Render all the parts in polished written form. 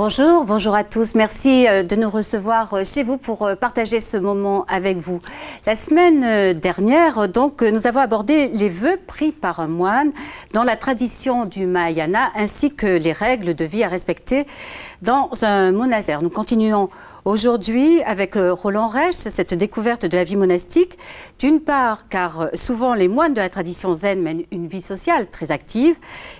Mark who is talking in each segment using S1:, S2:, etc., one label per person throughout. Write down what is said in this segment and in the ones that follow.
S1: Bonjour, bonjour à tous. Merci de nous recevoir chez vous pour partager ce moment avec vous. La semaine dernière, donc, nous avons abordé les vœux pris par un moine dans la tradition du Mahayana ainsi que les règles de vie à respecter dans un monastère. Nous continuons aujourd'hui avec Roland Reich, cette découverte de la vie monastique, d'une part car souvent les moines de la tradition zen mènent une vie sociale très active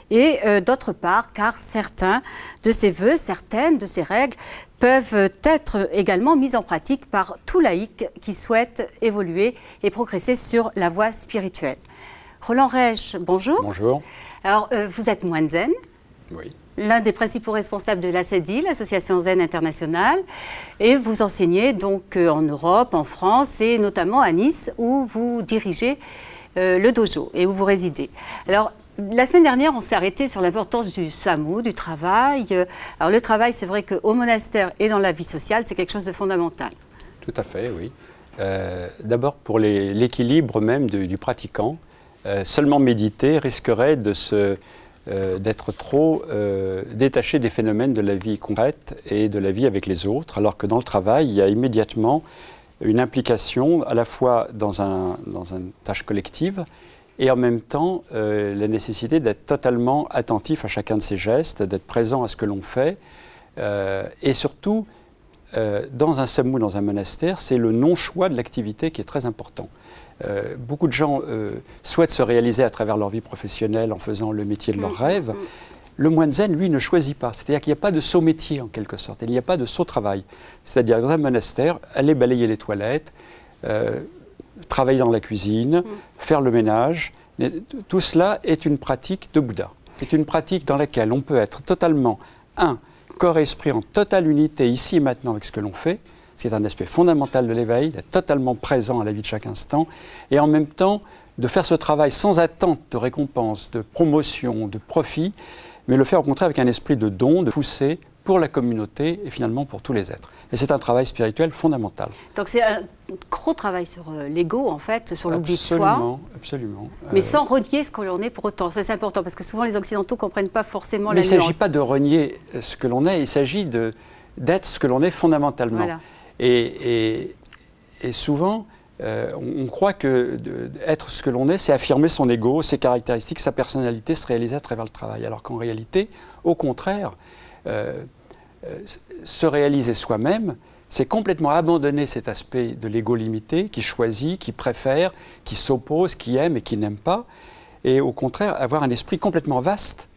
S1: et d'autre part car certains de ces vœux, certaines de ces règles peuvent être également mises en pratique par tout laïc qui souhaite évoluer et progresser sur la voie spirituelle. Roland Reich, bonjour.
S2: Bonjour.
S1: Alors vous êtes moine zen.
S2: Oui.
S1: L'un des principaux responsables de l'ACEDI, l'Association Zen Internationale, et vous enseignez donc en Europe, en France et notamment à Nice où vous dirigez le dojo et où vous résidez. Alors, la semaine dernière, on s'est arrêté sur l'importance du SAMU, du travail. Alors le travail, c'est vrai qu'au monastère et dans la vie sociale, c'est quelque chose de fondamental.
S2: Tout à fait, oui. D'abord, pour l'équilibre même du pratiquant, seulement méditer risquerait d'être trop détaché des phénomènes de la vie concrète et de la vie avec les autres, alors que dans le travail, il y a immédiatement une implication à la fois dans une tâche collective et en même temps la nécessité d'être totalement attentif à chacun de ses gestes, d'être présent à ce que l'on fait et surtout, dans un SAMU, dans un monastère, c'est le non-choix de l'activité qui est très important. Beaucoup de gens souhaitent se réaliser à travers leur vie professionnelle en faisant le métier de leur rêve. Le moine zen, lui, ne choisit pas. C'est-à-dire qu'il n'y a pas de saut métier, en quelque sorte. Il n'y a pas de saut travail. C'est-à-dire, dans un monastère, aller balayer les toilettes, travailler dans la cuisine, faire le ménage. Tout cela est une pratique de Bouddha. C'est une pratique dans laquelle on peut être totalement, corps et esprit en totale unité, ici et maintenant, avec ce que l'on fait. C'est un aspect fondamental de l'éveil, d'être totalement présent à la vie de chaque instant, et en même temps de faire ce travail sans attente de récompense, de promotion, de profit, mais le faire au contraire avec un esprit de don, de pousser pour la communauté et finalement pour tous les êtres. Et c'est un travail spirituel fondamental.
S1: Donc c'est un gros travail sur l'ego, en fait, sur l'oubli de soi.
S2: Absolument, absolument.
S1: Mais sans renier ce que l'on est pour autant. Ça, c'est important, parce que souvent les Occidentaux ne comprennent pas forcément la nuance.
S2: Mais il ne s'agit pas de renier ce que l'on est, il s'agit d'être ce que l'on est fondamentalement.
S1: Voilà.
S2: Et souvent, on croit que être ce que l'on est, c'est affirmer son ego, ses caractéristiques, sa personnalité, se réaliser à travers le travail. Alors qu'en réalité, au contraire, se réaliser soi-même, c'est complètement abandonner cet aspect de l'ego limité qui choisit, qui préfère, qui s'oppose, qui aime et qui n'aime pas. Et au contraire, avoir un esprit complètement vaste.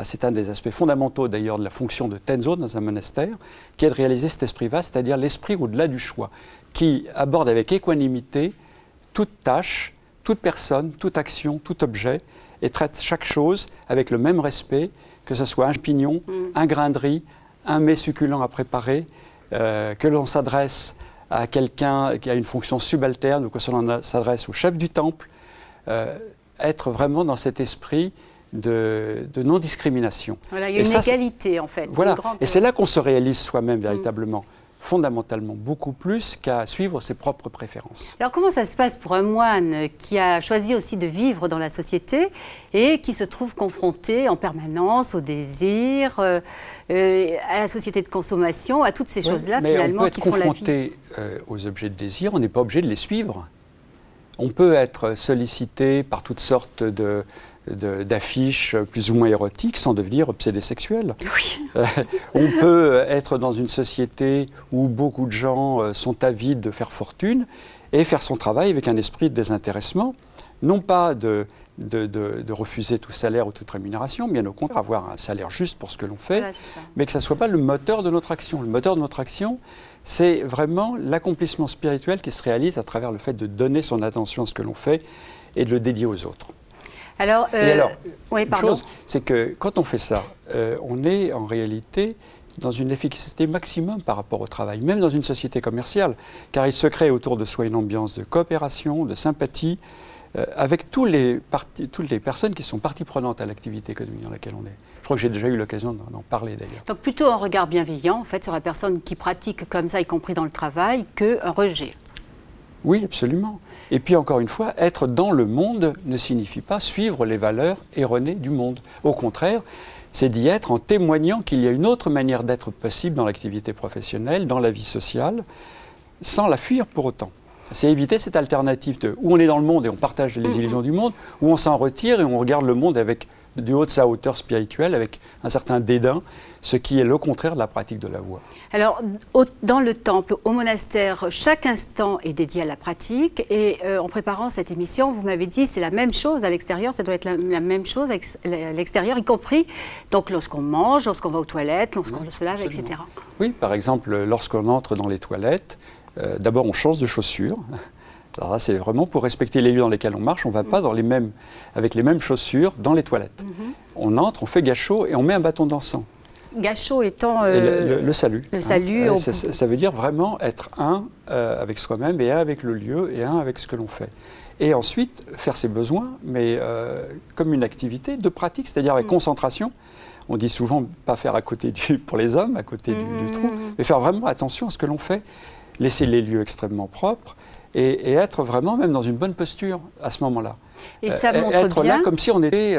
S2: C'est un des aspects fondamentaux d'ailleurs de la fonction de Tenzo dans un monastère, qui est de réaliser cet esprit vaste, c'est-à-dire l'esprit au-delà du choix, qui aborde avec équanimité toute tâche, toute personne, toute action, tout objet, et traite chaque chose avec le même respect, que ce soit un champignon, un grain de riz, un mets succulent à préparer, que l'on s'adresse à quelqu'un qui a une fonction subalterne ou que l'on s'adresse au chef du temple, être vraiment dans cet esprit de non-discrimination.
S1: Voilà, il y a une égalité en fait.
S2: Voilà, et c'est là qu'on se réalise soi-même véritablement, fondamentalement, beaucoup plus qu'à suivre ses propres préférences.
S1: Alors comment ça se passe pour un moine qui a choisi aussi de vivre dans la société et qui se trouve confronté en permanence au désir, à la société de consommation, à toutes ces choses-là finalement qui font la vie.
S2: On peut être confronté aux objets de désir, on n'est pas obligé de les suivre. On peut être sollicité par toutes sortes d'affiches plus ou moins érotiques sans devenir obsédé sexuel.
S1: Oui.
S2: On peut être dans une société où beaucoup de gens sont avides de faire fortune et faire son travail avec un esprit de désintéressement, non pas de refuser tout salaire ou toute rémunération, bien au contraire, avoir un salaire juste pour ce que l'on fait, voilà, mais que ça ne soit pas le moteur de notre action. Le moteur de notre action, c'est vraiment l'accomplissement spirituel qui se réalise à travers le fait de donner son attention à ce que l'on fait et de le dédier aux autres.
S1: Alors, oui,
S2: une chose, c'est que quand on fait ça, on est en réalité dans une efficacité maximum par rapport au travail, même dans une société commerciale, car il se crée autour de soi une ambiance de coopération, de sympathie, avec toutes les personnes qui sont partie prenante à l'activité économique dans laquelle on est. Je crois que j'ai déjà eu l'occasion d'en parler d'ailleurs.
S1: Donc plutôt un regard bienveillant en fait sur la personne qui pratique comme ça, y compris dans le travail, qu'un rejet.
S2: Oui, absolument. Et puis encore une fois, être dans le monde ne signifie pas suivre les valeurs erronées du monde. Au contraire, c'est d'y être en témoignant qu'il y a une autre manière d'être possible dans l'activité professionnelle, dans la vie sociale, sans la fuir pour autant. C'est éviter cette alternative de où on est dans le monde et on partage les illusions du monde, où on s'en retire et on regarde le monde avec du haut de sa hauteur spirituelle, avec un certain dédain, ce qui est le contraire de la pratique de la voie.
S1: Alors, dans le temple, au monastère, chaque instant est dédié à la pratique. Et en préparant cette émission, vous m'avez dit c'est la même chose à l'extérieur, ça doit être la même chose à l'extérieur, y compris donc lorsqu'on mange, lorsqu'on va aux toilettes, lorsqu'on se lave,
S2: absolument.
S1: etc.
S2: Oui, par exemple, lorsqu'on entre dans les toilettes, d'abord on change de chaussures. Alors là, c'est vraiment pour respecter les lieux dans lesquels on marche. On ne va pas avec les mêmes chaussures dans les toilettes. On entre, on fait gâchot et on met un bâton d'encens.
S1: Gâchot étant
S2: le salut.
S1: Le salut.
S2: Ça veut dire vraiment être un avec soi-même et un avec le lieu et un avec ce que l'on fait. Et ensuite, faire ses besoins, mais comme une activité de pratique, c'est-à-dire avec concentration. On dit souvent pas faire à côté pour les hommes, à côté du trou, mais faire vraiment attention à ce que l'on fait. Laisser les lieux extrêmement propres. Et être vraiment même dans une bonne posture à ce moment-là.
S1: Et ça montre
S2: être
S1: bien
S2: là comme si on était...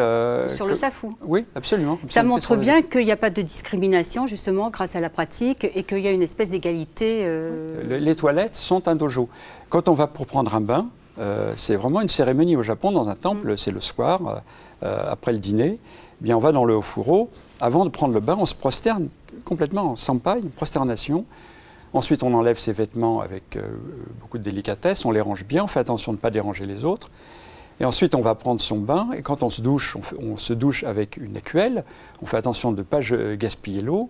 S1: sur le safou.
S2: Oui, absolument.
S1: Ça montre bien qu'il n'y a pas de discrimination, justement, grâce à la pratique, et qu'il y a une espèce d'égalité.
S2: Les toilettes sont un dojo. Quand on va pour prendre un bain, c'est vraiment une cérémonie au Japon, dans un temple, c'est le soir, après le dîner. Eh bien, on va dans le Ofuro. Avant de prendre le bain, on se prosterne complètement en senpai, une prosternation. Ensuite, on enlève ses vêtements avec beaucoup de délicatesse, on les range bien, on fait attention de ne pas déranger les autres. Et ensuite, on va prendre son bain, et quand on se douche, on se douche avec une écuelle, on fait attention de ne pas gaspiller l'eau,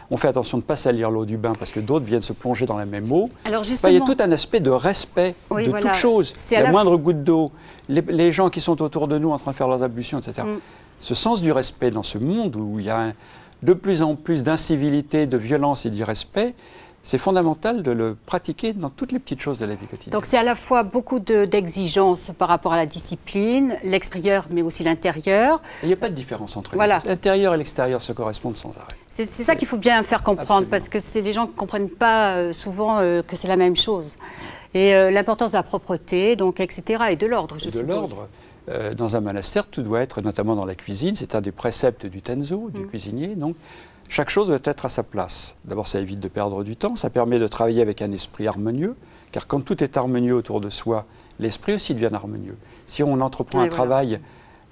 S2: on fait attention de ne pas salir l'eau du bain parce que d'autres viennent se plonger dans la même eau.
S1: Alors justement,
S2: il y a tout un aspect de respect de toute chose. La moindre goutte d'eau, les gens qui sont autour de nous en train de faire leurs ablutions, etc. Ce sens du respect dans ce monde où il y a de plus en plus d'incivilité, de violence et d'irrespect, c'est fondamental de le pratiquer dans toutes les petites choses de la vie quotidienne.
S1: Donc c'est à la fois beaucoup d'exigences par rapport à la discipline, l'extérieur mais aussi l'intérieur.
S2: Il n'y a pas de différence entre les deux. L'intérieur et l'extérieur se correspondent sans arrêt.
S1: C'est ça qu'il faut bien faire comprendre. Absolument. Parce que c'est les gens qui ne comprennent pas souvent que c'est la même chose. Et l'importance de la propreté, donc, etc. et de l'ordre, je suppose. De l'ordre.
S2: Dans un monastère, tout doit être, notamment dans la cuisine, c'est un des préceptes du tenzo, du cuisinier, donc. Chaque chose doit être à sa place. D'abord, ça évite de perdre du temps, ça permet de travailler avec un esprit harmonieux, car quand tout est harmonieux autour de soi, l'esprit aussi devient harmonieux. Si on entreprend un travail,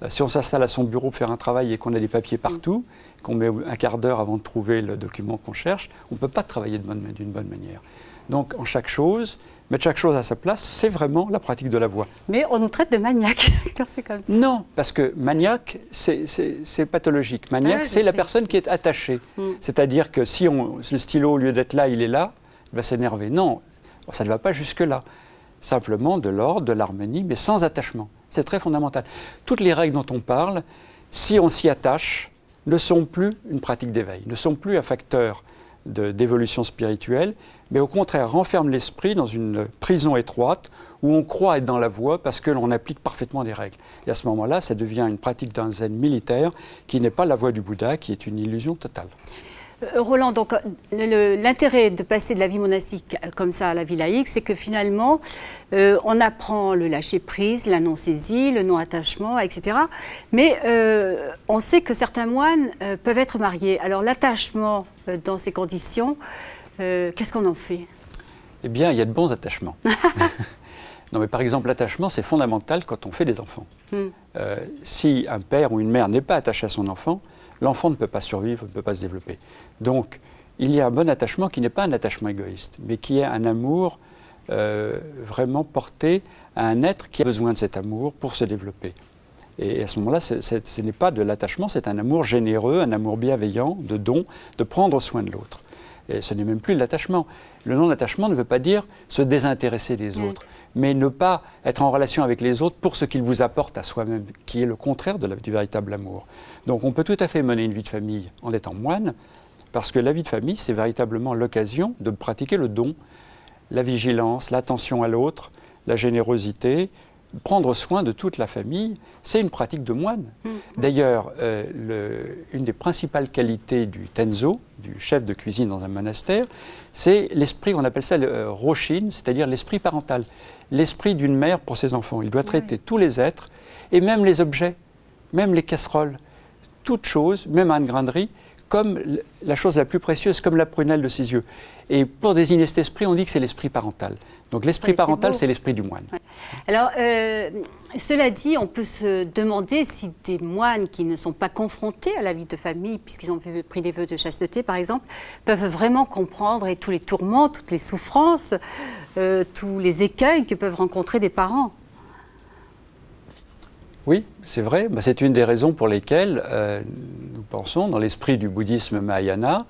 S2: si on s'installe à son bureau pour faire un travail et qu'on a des papiers partout, qu'on met un quart d'heure avant de trouver le document qu'on cherche, on ne peut pas travailler d'une bonne manière. Donc, en chaque chose, mettre chaque chose à sa place, c'est vraiment la pratique de la voie. Mais
S1: on nous traite de maniaque, car c'est comme ça.
S2: Non, parce que maniaque, c'est pathologique. Maniaque, c'est la personne qui est attachée. C'est-à-dire que si le stylo, au lieu d'être là, il est là, il va s'énerver. Non, ça ne va pas jusque-là. Simplement de l'ordre, de l'harmonie, mais sans attachement. C'est très fondamental. Toutes les règles dont on parle, si on s'y attache, ne sont plus une pratique d'éveil, ne sont plus un facteur d'évolution spirituelle, mais au contraire renferment l'esprit dans une prison étroite où on croit être dans la voie parce que l'on applique parfaitement des règles. Et à ce moment-là, ça devient une pratique d'un zen militaire qui n'est pas la voie du Bouddha, qui est une illusion totale.
S1: Roland, donc l'intérêt de passer de la vie monastique comme ça à la vie laïque, c'est que finalement, on apprend le lâcher-prise, la non-saisie, le non-attachement, etc. Mais on sait que certains moines peuvent être mariés. Alors l'attachement dans ces conditions, qu'est-ce qu'on en fait?
S2: Eh bien, il y a de bons attachements. Non, mais par exemple, l'attachement, c'est fondamental quand on fait des enfants. Si un père ou une mère n'est pas attaché à son enfant, l'enfant ne peut pas survivre, ne peut pas se développer. Donc, il y a un bon attachement qui n'est pas un attachement égoïste, mais qui est un amour vraiment porté à un être qui a besoin de cet amour pour se développer. Et à ce moment-là, ce n'est pas de l'attachement, c'est un amour généreux, un amour bienveillant, de don, de prendre soin de l'autre. Et ce n'est même plus l'attachement. Le non-attachement ne veut pas dire se désintéresser des autres, mais ne pas être en relation avec les autres pour ce qu'ils vous apportent à soi-même, qui est le contraire du véritable amour. Donc on peut tout à fait mener une vie de famille en étant moine, parce que la vie de famille, c'est véritablement l'occasion de pratiquer le don, la vigilance, l'attention à l'autre, la générosité, prendre soin de toute la famille, c'est une pratique de moine. D'ailleurs, une des principales qualités du tenzo, du chef de cuisine dans un monastère, c'est l'esprit, on appelle ça le roshin, c'est-à-dire l'esprit parental, l'esprit d'une mère pour ses enfants. Il doit traiter tous les êtres, et même les objets, même les casseroles, toute chose, même un grain de riz, comme la chose la plus précieuse, comme la prunelle de ses yeux. Et pour désigner cet esprit, on dit que c'est l'esprit parental. Donc l'esprit parental, c'est l'esprit du moine.
S1: Ouais. Alors, cela dit, on peut se demander si des moines qui ne sont pas confrontés à la vie de famille, puisqu'ils ont pris des vœux de chasteté, par exemple, peuvent vraiment comprendre et tous les tourments, toutes les souffrances, tous les écueils que peuvent rencontrer des parents.
S2: Oui, c'est vrai. C'est une des raisons pour lesquelles nous pensons, dans l'esprit du bouddhisme Mahayana,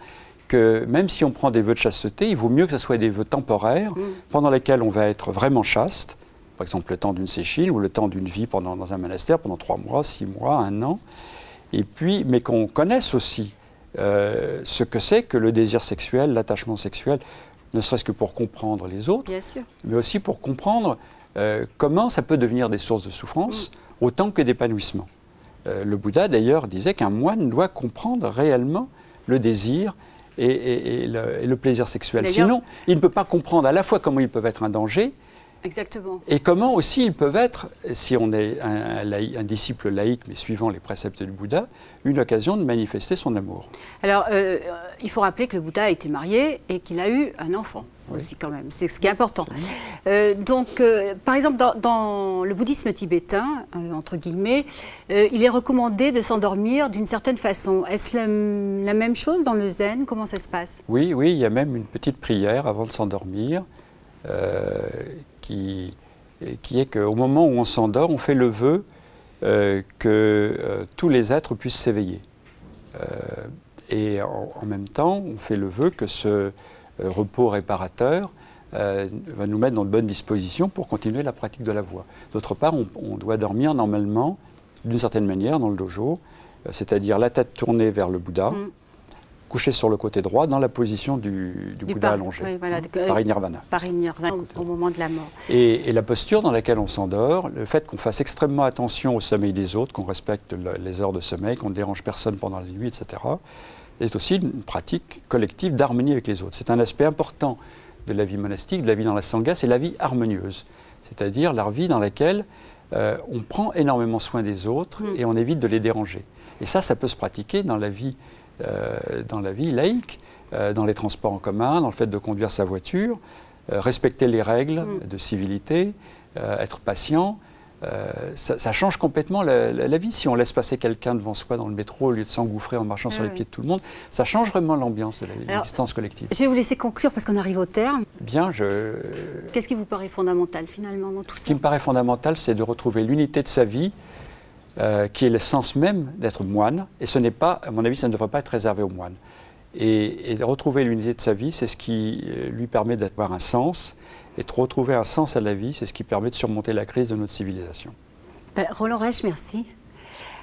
S2: que même si on prend des vœux de chasteté, il vaut mieux que ce soit des vœux temporaires, pendant lesquels on va être vraiment chaste, par exemple le temps d'une séchine ou le temps d'une vie dans un monastère pendant 3 mois, 6 mois, 1 an, et puis, mais qu'on connaisse aussi ce que c'est que le désir sexuel, l'attachement sexuel, ne serait-ce que pour comprendre les autres,
S1: bien sûr,
S2: mais aussi pour comprendre comment ça peut devenir des sources de souffrance, autant que d'épanouissement. Le Bouddha, d'ailleurs, disait qu'un moine doit comprendre réellement le désir et le plaisir sexuel. Sinon, il ne peut pas comprendre à la fois comment ils peuvent être un danger,
S1: exactement,
S2: et comment aussi ils peuvent être, si on est un disciple laïque, mais suivant les préceptes du Bouddha, une occasion de manifester son amour.
S1: Alors, il faut rappeler que le Bouddha a été marié et qu'il a eu un enfant. Oui. Aussi quand même, c'est ce qui est important. Donc, par exemple, dans le bouddhisme tibétain, entre guillemets, il est recommandé de s'endormir d'une certaine façon. Est-ce la même chose dans le zen? Comment ça se passe?
S2: Oui, oui, il y a même une petite prière avant de s'endormir qui est qu'au moment où on s'endort, on fait le vœu que tous les êtres puissent s'éveiller. Et en même temps, on fait le vœu que ce repos réparateur va nous mettre dans de bonnes dispositions pour continuer la pratique de la voie. D'autre part, on doit dormir normalement, d'une certaine manière, dans le dojo, c'est-à-dire la tête tournée vers le Bouddha, couché sur le côté droit, dans la position du Bouddha allongé,
S1: oui, voilà,
S2: parinirvana.
S1: Parinirvana, au moment de la mort.
S2: Et la posture dans laquelle on s'endort, le fait qu'on fasse extrêmement attention au sommeil des autres, qu'on respecte les heures de sommeil, qu'on ne dérange personne pendant la nuit, etc., est aussi une pratique collective d'harmonie avec les autres. C'est un aspect important de la vie monastique, de la vie dans la sangha, c'est la vie harmonieuse, c'est-à-dire la vie dans laquelle on prend énormément soin des autres et on évite de les déranger. Et ça peut se pratiquer dans la vie laïque, dans les transports en commun, dans le fait de conduire sa voiture, respecter les règles de civilité, être patient. Ça change complètement la vie. Si on laisse passer quelqu'un devant soi dans le métro au lieu de s'engouffrer en marchant sur les pieds de tout le monde, ça change vraiment l'ambiance de l'existence collective.
S1: Je vais vous laisser conclure parce qu'on arrive au terme.
S2: Bien,
S1: Qu'est-ce qui vous paraît fondamental finalement dans tout ça?
S2: Ce qui me paraît fondamental, c'est de retrouver l'unité de sa vie, qui est le sens même d'être moine. Et ce n'est pas, à mon avis, ça ne devrait pas être réservé aux moines. Et de retrouver l'unité de sa vie, c'est ce qui lui permet d'avoir un sens. Et de retrouver un sens à la vie, c'est ce qui permet de surmonter la crise de notre civilisation.
S1: Roland Reich, merci.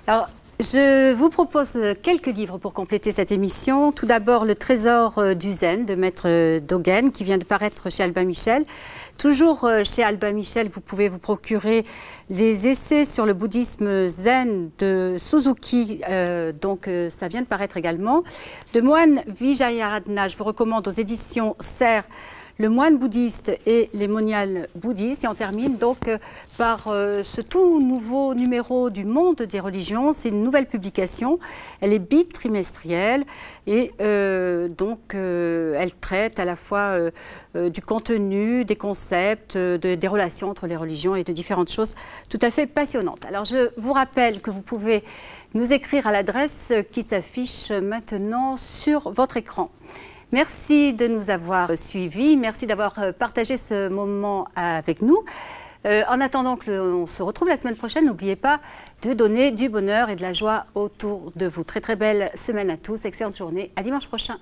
S1: Alors, je vous propose quelques livres pour compléter cette émission. Tout d'abord, Le Trésor du Zen de Maître Dogen, qui vient de paraître chez Albin Michel. Toujours chez Albin Michel, vous pouvez vous procurer les essais sur le bouddhisme zen de Suzuki, donc ça vient de paraître également. De Moine Vijayaratna, je vous recommande aux éditions Serre, Le moine bouddhiste et les moniales bouddhistes. Et on termine donc par ce tout nouveau numéro du Monde des religions. C'est une nouvelle publication. Elle est bitrimestrielle et elle traite à la fois du contenu, des concepts, des relations entre les religions et de différentes choses tout à fait passionnantes. Alors je vous rappelle que vous pouvez nous écrire à l'adresse qui s'affiche maintenant sur votre écran. Merci de nous avoir suivis, merci d'avoir partagé ce moment avec nous. En attendant que l'on se retrouve la semaine prochaine, n'oubliez pas de donner du bonheur et de la joie autour de vous. Très très belle semaine à tous, excellente journée, à dimanche prochain.